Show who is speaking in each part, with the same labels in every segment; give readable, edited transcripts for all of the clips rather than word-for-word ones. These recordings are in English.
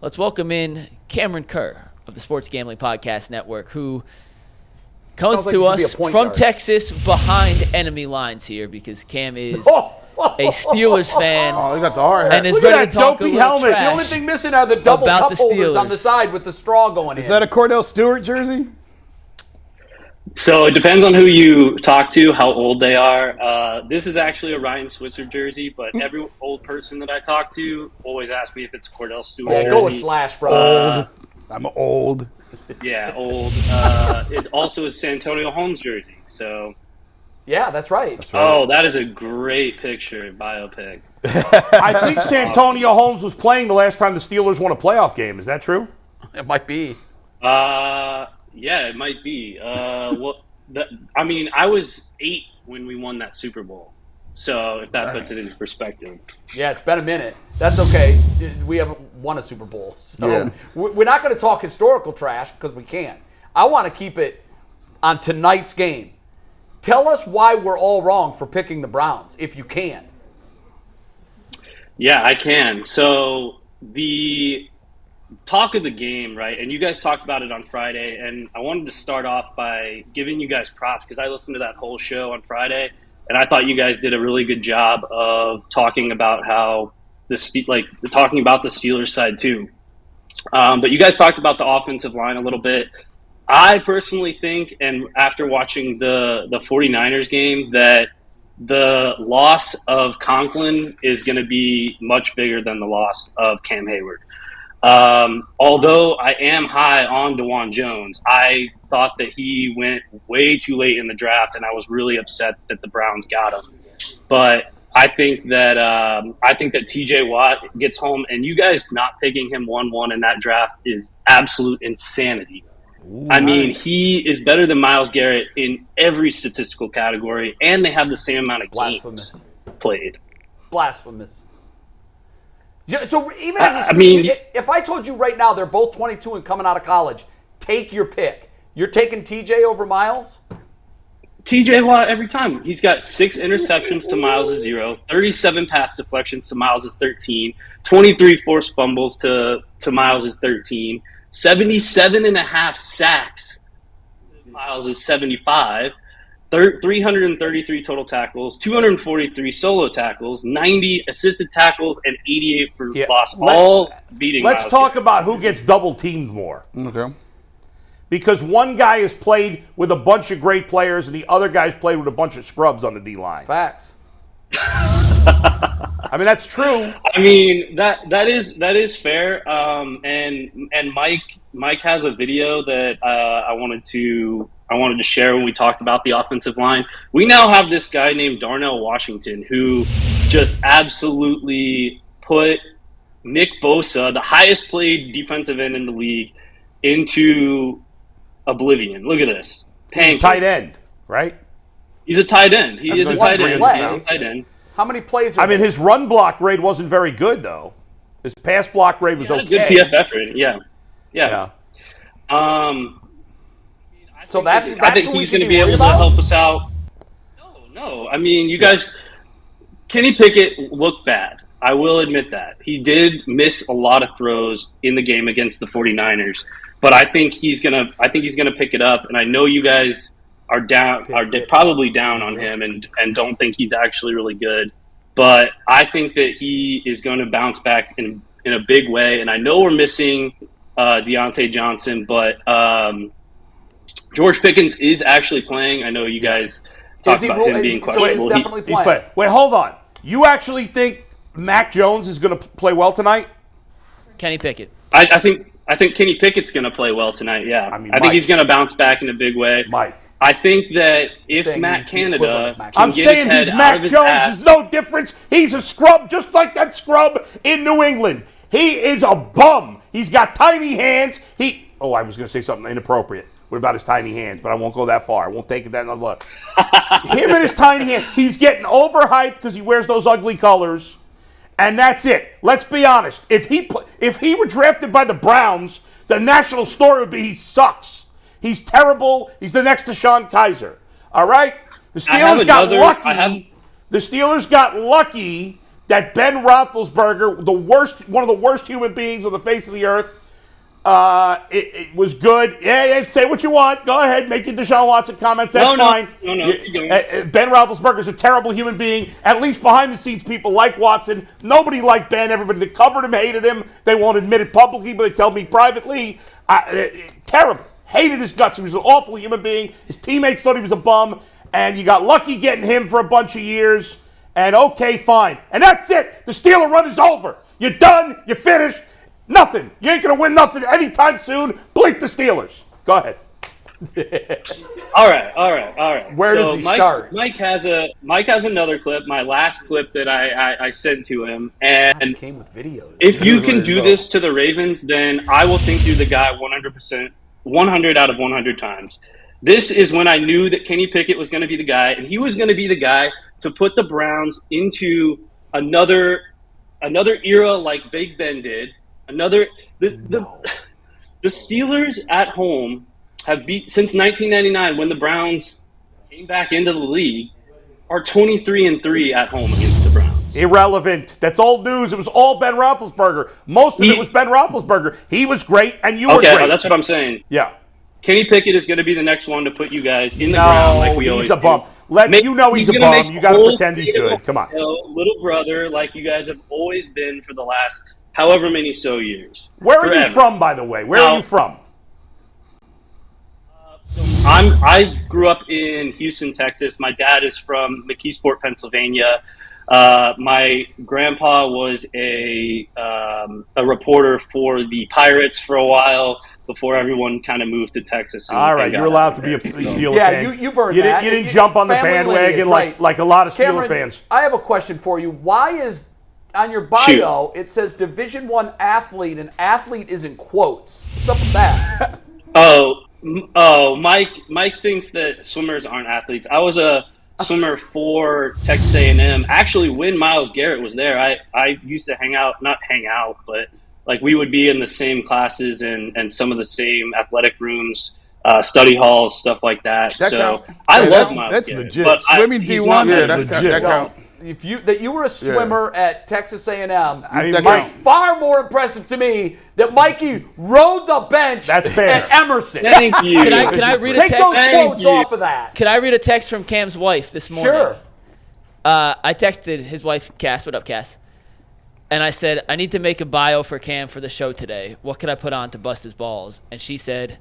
Speaker 1: let's welcome in Cameron Kerr of the Sports Gambling Podcast Network, who comes to us from Texas behind enemy lines here because Cam is a Steelers fan.
Speaker 2: Oh, he got the hard hat.
Speaker 1: And is ready to talk a little
Speaker 3: helmet.
Speaker 1: trash
Speaker 3: The only thing missing are the double cup holders on the side with the straw going in.
Speaker 2: Is that a Cordell Stewart jersey?
Speaker 4: So it depends on who you talk to, how old they are. This is actually a Ryan Switzer jersey, but every old person that I talk to always asks me if it's a Cordell Stewart jersey.
Speaker 3: Go with Slash, bro.
Speaker 2: I'm old.
Speaker 4: Yeah, old. It also is San Antonio Holmes jersey. So.
Speaker 3: Yeah, that's right.
Speaker 4: Oh, that is a great picture, biopic.
Speaker 2: I think Santonio Holmes was playing the last time the Steelers won a playoff game. Is that true?
Speaker 3: It might be.
Speaker 4: Yeah, it might be. I was 8 when we won that Super Bowl. So if that puts it into perspective.
Speaker 3: Yeah, it's been a minute. That's okay. We haven't won a Super Bowl. So we're not going to talk historical trash because we can't. I want to keep it on tonight's game. Tell us why we're all wrong for picking the Browns, if you can.
Speaker 4: Yeah, I can. So the talk of the game, right, and you guys talked about it on Friday, and I wanted to start off by giving you guys props because I listened to that whole show on Friday, and I thought you guys did a really good job of talking about how talking about the Steelers side too. But you guys talked about the offensive line a little bit. I personally think, and after watching the 49ers game, that the loss of Conklin is going to be much bigger than the loss of Cam Hayward. Although I am high on DeJuan Jones, I thought that he went way too late in the draft, and I was really upset that the Browns got him. But I think that T.J. Watt gets home, and you guys not picking him 1-1 in that draft is absolute insanity. Ooh, I mean, he is better than Myles Garrett in every statistical category, and they have the same amount of games played.
Speaker 3: Blasphemous. So even as if I told you right now they're both 22 and coming out of college, take your pick. You're taking TJ over Myles?
Speaker 4: TJ Watt every time. He's got 6 interceptions to Myles' 0, 37 pass deflections to Myles' 13, 23 forced fumbles to Myles' 13. 77.5 sacks. Myles is 75. 333 total tackles, 243 solo tackles, 90 assisted tackles, and 88 for loss. All beating.
Speaker 5: Let's talk about who gets double teamed more.
Speaker 2: Okay.
Speaker 5: Because one guy has played with a bunch of great players, and the other guy's played with a bunch of scrubs on the D line.
Speaker 3: Facts.
Speaker 5: I mean, that's true.
Speaker 4: I mean, that is fair. And Mike has a video that I wanted to share when we talked about the offensive line. We now have this guy named Darnell Washington who just absolutely put Nick Bosa, the highest played defensive end in the league, into oblivion. Look at this.
Speaker 5: Tight end, right?
Speaker 4: He's a tight end. He is a tight end.
Speaker 3: How many plays
Speaker 5: I mean, his run block rate wasn't very good, though. His pass block rate was okay.
Speaker 4: Good PFF rating, yeah.
Speaker 3: So
Speaker 4: I think he's going to be able to help us out. No. I mean, you guys, Kenny Pickett looked bad. I will admit that. He did miss a lot of throws in the game against the 49ers, but I think he's going to pick it up, and I know you guys are probably down on him and don't think he's actually really good. But I think that he is going to bounce back in a big way. And I know we're missing Deontay Johnson, but George Pickens is actually playing. I know you guys talked about him being questionable.
Speaker 3: He's playing.
Speaker 5: Wait, hold on. You actually think Mac Jones is going to play well tonight?
Speaker 1: Kenny Pickett.
Speaker 4: I think Kenny Pickett's going to play well tonight, yeah. I think he's going to bounce back in a big way.
Speaker 5: Mike.
Speaker 4: I think that if Matt Canada
Speaker 5: I'm saying he's Mac Jones is no difference. He's a scrub just like that scrub in New England. He is a bum. He's got tiny hands. I was going to say something inappropriate. What about his tiny hands? But I won't go that far. I won't take it that look. Him and his tiny hands. He's getting overhyped because he wears those ugly colors. And that's it. Let's be honest. If he were drafted by the Browns, the national story would be he sucks. He's terrible. He's the next DeShone Kizer. All right? The Steelers got lucky. The Steelers got lucky that Ben Roethlisberger, one of the worst human beings on the face of the earth, it was good. Yeah, say what you want. Go ahead, make your Deshaun Watson comments. That's fine.
Speaker 4: No.
Speaker 5: Ben Roethlisberger is a terrible human being. At least behind the scenes, people like Watson. Nobody liked Ben. Everybody that covered him hated him. They won't admit it publicly, but they tell me privately. Terrible. Hated his guts. He was an awful human being. His teammates thought he was a bum. And you got lucky getting him for a bunch of years. And okay, fine. And that's it. The Steeler run is over. You're done. You're finished. Nothing. You ain't going to win nothing anytime soon. Bleep the Steelers. Go ahead.
Speaker 4: All right.
Speaker 3: Where does he start?
Speaker 4: Mike has another clip, my last clip that I sent to him. And
Speaker 3: came with videos.
Speaker 4: If you can do this to the Ravens, then I will think you're the guy 100%, 100 out of 100 times. This is when I knew that Kenny Pickett was going to be the guy, and he was going to be the guy to put the Browns into another era like Big Ben did. The Steelers at home have beat since 1999 when the Browns came back into the league are 23-3 at home against the Browns.
Speaker 5: Irrelevant. That's old news. It was all Ben Roethlisberger. Most of it was Ben Roethlisberger. He was great, and you were great.
Speaker 4: Okay, that's what I'm saying.
Speaker 5: Yeah.
Speaker 4: Kenny Pickett is going to be the next one to put you guys in the ground like we always do.
Speaker 5: He's a bum. He's a bum. You got to pretend he's good. Come on.
Speaker 4: Little brother like you guys have always been for the last however many years.
Speaker 5: Where are you from, by the way? Where are you from?
Speaker 4: I grew up in Houston, Texas. My dad is from McKeesport, Pennsylvania. My grandpa was a reporter for the Pirates for a while before everyone kind of moved to Texas.
Speaker 5: All right, you're allowed to be a Steeler fan.
Speaker 3: Yeah, you've earned that.
Speaker 5: You didn't jump on the bandwagon like a lot of Steeler fans.
Speaker 3: I have a question for you. Why is on your bio it says Division I athlete, and athlete is in quotes? What's up with that?
Speaker 4: Mike thinks that swimmers aren't athletes. I was a swimmer for Texas A&M. Actually, when Myles Garrett was there, I used to not hang out, but like we would be in the same classes and some of the same athletic rooms, study halls, stuff like that. I love Myles
Speaker 6: That's
Speaker 4: Garrett,
Speaker 6: legit.
Speaker 4: but
Speaker 6: Swimming D1, that's legit.
Speaker 3: That count. If you were a swimmer at Texas A&M,
Speaker 5: Mike,
Speaker 3: far more impressive to me that Mikey rode the bench
Speaker 5: That's fair.
Speaker 3: at Emerson.
Speaker 4: Thank you.
Speaker 1: Can I read a
Speaker 3: Take
Speaker 1: text?
Speaker 3: those quotes off of that.
Speaker 1: Can I read a text from Cam's wife this morning?
Speaker 3: Sure.
Speaker 1: I texted his wife, Cass. What up, Cass? And I said, I need to make a bio for Cam for the show today. What could I put on to bust his balls? And she said,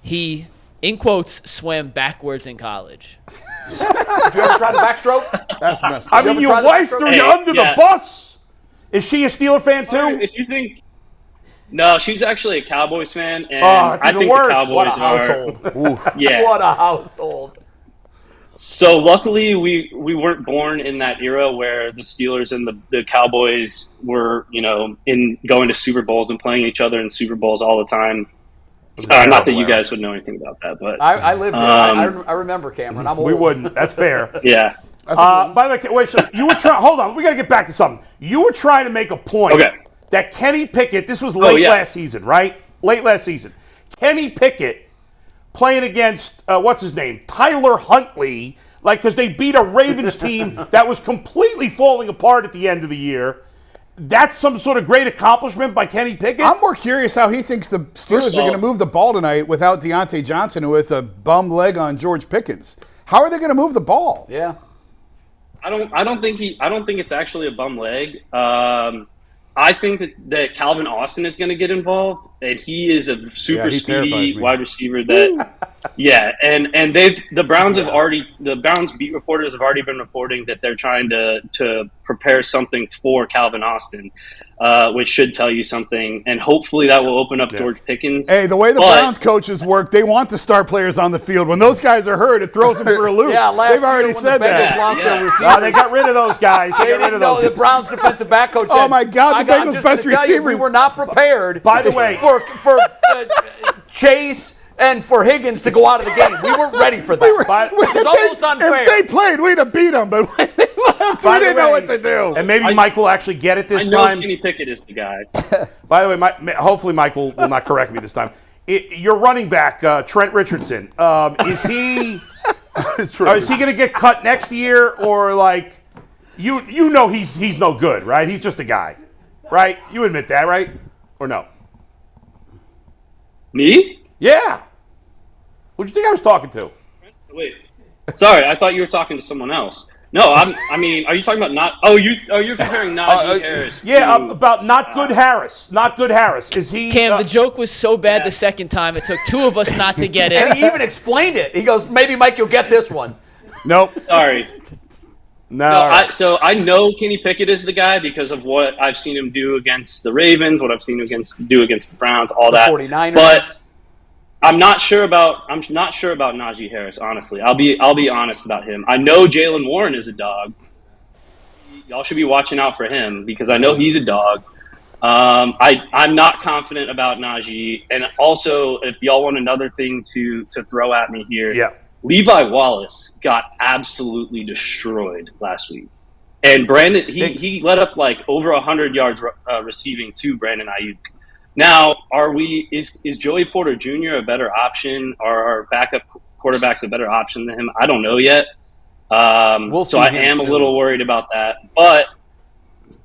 Speaker 1: he, in quotes, swam backwards in college.
Speaker 3: Did you ever try the backstroke?
Speaker 6: That's messed up.
Speaker 5: I mean, your wife threw you under the bus. Is she a Steeler fan too?
Speaker 4: If you think, no, she's actually a Cowboys fan, and
Speaker 5: that's
Speaker 4: I
Speaker 5: even
Speaker 4: think
Speaker 5: worse.
Speaker 4: the Cowboys
Speaker 3: What a household.
Speaker 4: Yeah.
Speaker 3: What a household.
Speaker 4: So luckily, we weren't born in that era where the Steelers and the Cowboys were, in going to Super Bowls and playing each other in Super Bowls all the time. Not that you guys would know anything about that, but
Speaker 3: I lived here. I remember, Cameron. I'm old.
Speaker 5: We wouldn't. That's fair.
Speaker 4: Yeah.
Speaker 5: By the way, wait. So you were trying. Hold on. We got to get back to something. You were trying to make a point that Kenny Pickett. This was late last season, right? Late last season. Kenny Pickett playing against what's his name, Tyler Huntley, because they beat a Ravens team that was completely falling apart at the end of the year. That's some sort of great accomplishment by Kenny Pickett?
Speaker 6: I'm more curious how he thinks the Steelers are going to move the ball tonight without Deontay Johnson with a bum leg on George Pickens. How are they going to move the ball?
Speaker 3: Yeah.
Speaker 4: I don't think it's actually a bum leg. I think that Calvin Austin is going to get involved, and he is a super speedy wide receiver. And the Browns beat reporters have already been reporting that they're trying to prepare something for Calvin Austin, which should tell you something, and hopefully that will open up George Pickens.
Speaker 6: Hey, the way the Browns coaches work, they want the star players on the field. When those guys are hurt, it throws them for a loop. They've already said that.
Speaker 5: They got rid of those guys.
Speaker 3: The Browns defensive back coach said,
Speaker 6: oh my God, the Bengals' best receivers.
Speaker 3: We were not prepared.
Speaker 5: By the way,
Speaker 3: for Chase and for Higgins to go out of the game. We weren't ready for that. It was almost unfair.
Speaker 6: If they played, we'd have beat them, but when they left, we didn't know what to do.
Speaker 5: And maybe Mike will actually get it this time.
Speaker 4: I know Kenny Pickett is the guy.
Speaker 5: By the way, hopefully Mike will not correct me this time. Your running back, Trent Richardson, is he going to get cut next year, or You know he's no good, right? He's just a guy, right? You admit that, right? Or no?
Speaker 4: Me?
Speaker 5: Yeah. Who'd you think I was talking to?
Speaker 4: Wait. Sorry, I thought you were talking to someone else. No, I mean, are you talking about not? Oh, you're comparing Najee Harris.
Speaker 5: Yeah, about not good Harris. Not good Harris. Is he?
Speaker 1: Cam, the joke was so bad the second time it took two of us not to get it.
Speaker 3: And he even explained it. He goes, maybe Mike, you'll get this one.
Speaker 6: Nope.
Speaker 4: Sorry.
Speaker 5: No.
Speaker 4: So I know Kenny Pickett is the guy because of what I've seen him do against the Ravens, what I've seen him do against the Browns, all
Speaker 3: The
Speaker 4: that.
Speaker 3: 49ers.
Speaker 4: But I'm not sure about Najee Harris. Honestly, I'll be honest about him. I know Jaylen Warren is a dog. Y'all should be watching out for him because I know he's a dog. I'm not confident about Najee, and also if y'all want another thing to throw at me here,
Speaker 5: Yeah.
Speaker 4: Levi Wallace got absolutely destroyed last week, and Brandon he let up like over 100 yards receiving to Brandon Ayuk. Now, is Joey Porter Jr. a better option? Are our backup quarterbacks a better option than him? I don't know yet. So I am a little worried about that. But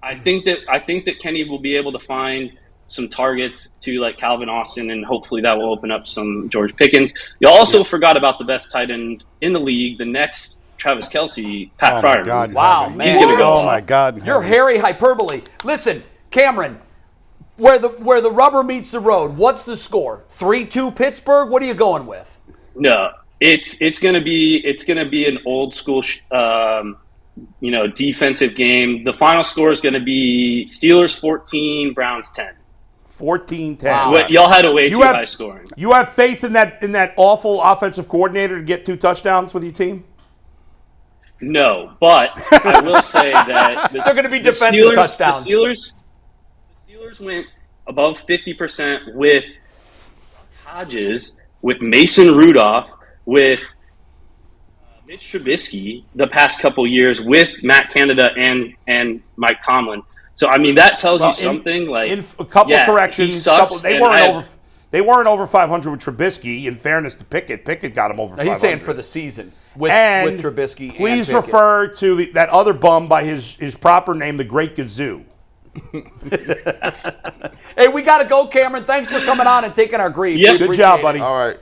Speaker 4: I think that Kenny will be able to find some targets to like Calvin Austin, and hopefully that will open up some George Pickens. You also forgot about the best tight end in the league, the next Travis Kelce, Pat Fryer.
Speaker 6: God,
Speaker 3: wow, man.
Speaker 4: He's going to go.
Speaker 6: Oh my God.
Speaker 3: You're hairy hyperbole. Listen, Cameron, where the rubber meets the road, what's the score? 3-2 Pittsburgh? What are you going with?
Speaker 4: No, it's going to be an old school defensive game. The final score is going to be Steelers 14, Browns 10.
Speaker 5: 14-10.
Speaker 4: Wow. Y'all had a way too high scoring.
Speaker 5: You have faith in that awful offensive coordinator to get 2 touchdowns with your team?
Speaker 4: No, but I will say that
Speaker 3: they're going to be defensive touchdowns.
Speaker 4: The Steelers went above 50% with Hodges, with Mason Rudolph, with Mitch Trubisky the past couple years, with Matt Canada and Mike Tomlin. So I mean that tells you something.
Speaker 5: In a couple of corrections, they weren't over 500 with Trubisky. In fairness to Pickett, Pickett got him over 500.
Speaker 3: He's saying for the season with Trubisky.
Speaker 5: Please
Speaker 3: and
Speaker 5: refer to that other bum by his proper name, the Great Gazoo.
Speaker 3: Hey, we got to go, Cameron. Thanks for coming on and taking our grief.
Speaker 4: Yep.
Speaker 5: Good job, buddy.
Speaker 6: All right.